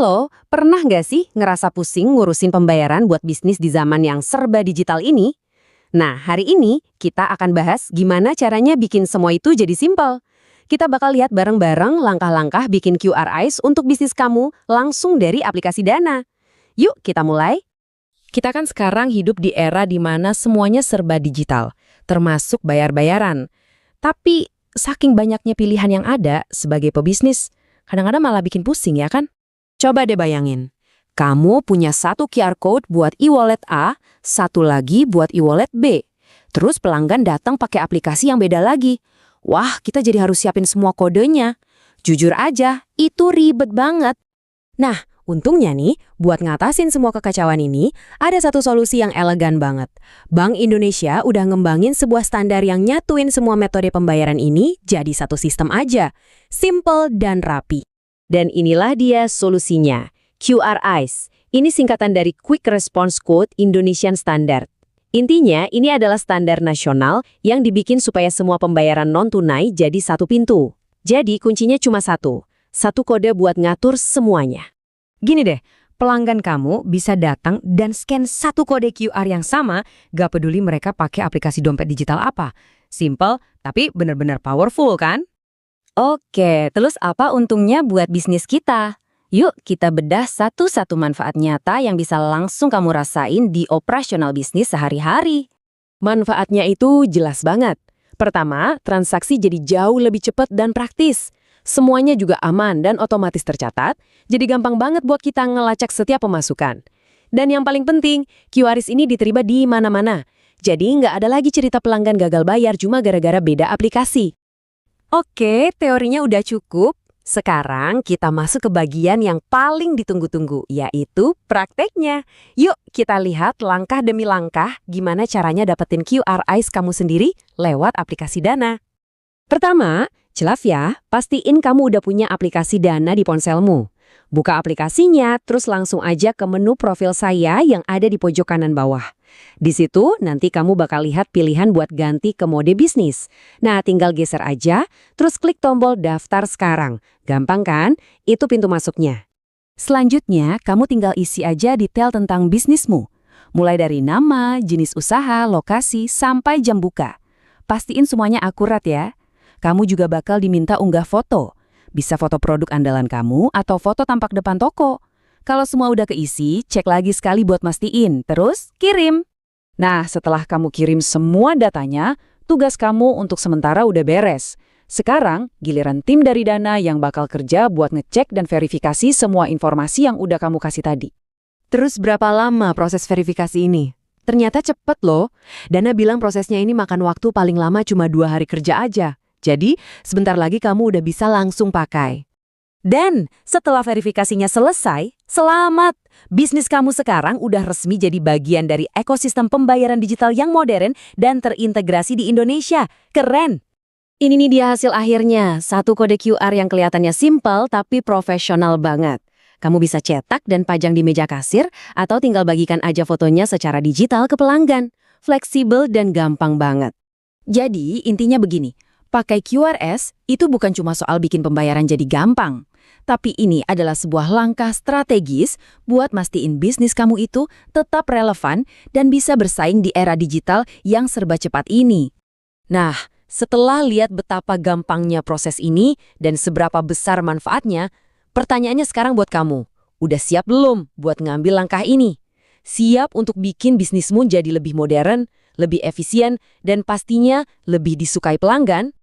Halo, pernah nggak sih ngerasa pusing ngurusin pembayaran buat bisnis di zaman yang serba digital ini? Nah, hari ini kita akan bahas gimana caranya bikin semua itu jadi simpel. Kita bakal lihat bareng-bareng langkah-langkah bikin QRIs untuk bisnis kamu langsung dari aplikasi Dana. Yuk, kita mulai. Kita kan sekarang hidup di era di mana semuanya serba digital, termasuk bayar-bayaran. Tapi saking banyaknya pilihan yang ada sebagai pebisnis, kadang-kadang malah bikin pusing ya kan? Coba deh bayangin, kamu punya satu QR code buat e-wallet A, satu lagi buat e-wallet B. Terus pelanggan datang pakai aplikasi yang beda lagi. Wah, kita jadi harus siapin semua kodenya. Jujur aja, itu ribet banget. Nah, untungnya nih, buat ngatasin semua kekacauan ini, ada satu solusi yang elegan banget. Bank Indonesia udah ngembangin sebuah standar yang nyatuin semua metode pembayaran ini jadi satu sistem aja. Simple dan rapi. Dan inilah dia solusinya, QRIs. Ini singkatan dari Quick Response Code Indonesian Standard. Intinya, ini adalah standar nasional yang dibikin supaya semua pembayaran non-tunai jadi satu pintu. Jadi, kuncinya cuma satu kode buat ngatur semuanya. Gini deh, pelanggan kamu bisa datang dan scan satu kode QR yang sama, gak peduli mereka pakai aplikasi dompet digital apa. Simple, tapi benar-benar powerful kan? Oke, terus apa untungnya buat bisnis kita? Yuk kita bedah satu-satu manfaat nyata yang bisa langsung kamu rasain di operasional bisnis sehari-hari. Manfaatnya itu jelas banget. Pertama, transaksi jadi jauh lebih cepat dan praktis. Semuanya juga aman dan otomatis tercatat, jadi gampang banget buat kita ngelacak setiap pemasukan. Dan yang paling penting, QRIs ini diterima di mana-mana. Jadi nggak ada lagi cerita pelanggan gagal bayar cuma gara-gara beda aplikasi. Oke, teorinya udah cukup. Sekarang kita masuk ke bagian yang paling ditunggu-tunggu, yaitu prakteknya. Yuk kita lihat langkah demi langkah gimana caranya dapetin QRIs kamu sendiri lewat aplikasi Dana. Pertama, jelas ya, pastiin kamu udah punya aplikasi Dana di ponselmu. Buka aplikasinya, terus langsung aja ke menu profil saya yang ada di pojok kanan bawah. Di situ nanti kamu bakal lihat pilihan buat ganti ke mode bisnis. Nah, tinggal geser aja, terus klik tombol daftar sekarang. Gampang kan? Itu pintu masuknya. Selanjutnya, kamu tinggal isi aja detail tentang bisnismu. Mulai dari nama, jenis usaha, lokasi, sampai jam buka. Pastiin semuanya akurat ya. Kamu juga bakal diminta unggah foto. Bisa foto produk andalan kamu atau foto tampak depan toko. Kalau semua udah keisi, cek lagi sekali buat mastiin, terus kirim. Nah, setelah kamu kirim semua datanya, tugas kamu untuk sementara udah beres. Sekarang, giliran tim dari Dana yang bakal kerja buat ngecek dan verifikasi semua informasi yang udah kamu kasih tadi. Terus berapa lama proses verifikasi ini? Ternyata cepet loh. Dana bilang prosesnya ini makan waktu paling lama cuma 2 hari kerja aja. Jadi, sebentar lagi kamu udah bisa langsung pakai. Dan setelah verifikasinya selesai, selamat! Bisnis kamu sekarang udah resmi jadi bagian dari ekosistem pembayaran digital yang modern dan terintegrasi di Indonesia. Keren! Ini nih dia hasil akhirnya, satu kode QR yang kelihatannya simpel tapi profesional banget. Kamu bisa cetak dan pajang di meja kasir atau tinggal bagikan aja fotonya secara digital ke pelanggan. Fleksibel dan gampang banget. Jadi intinya begini, pakai QRS itu bukan cuma soal bikin pembayaran jadi gampang. Tapi ini adalah sebuah langkah strategis buat mastiin bisnis kamu itu tetap relevan dan bisa bersaing di era digital yang serba cepat ini. Nah, setelah lihat betapa gampangnya proses ini dan seberapa besar manfaatnya, pertanyaannya sekarang buat kamu, udah siap belum buat ngambil langkah ini? Siap untuk bikin bisnismu jadi lebih modern, lebih efisien, dan pastinya lebih disukai pelanggan?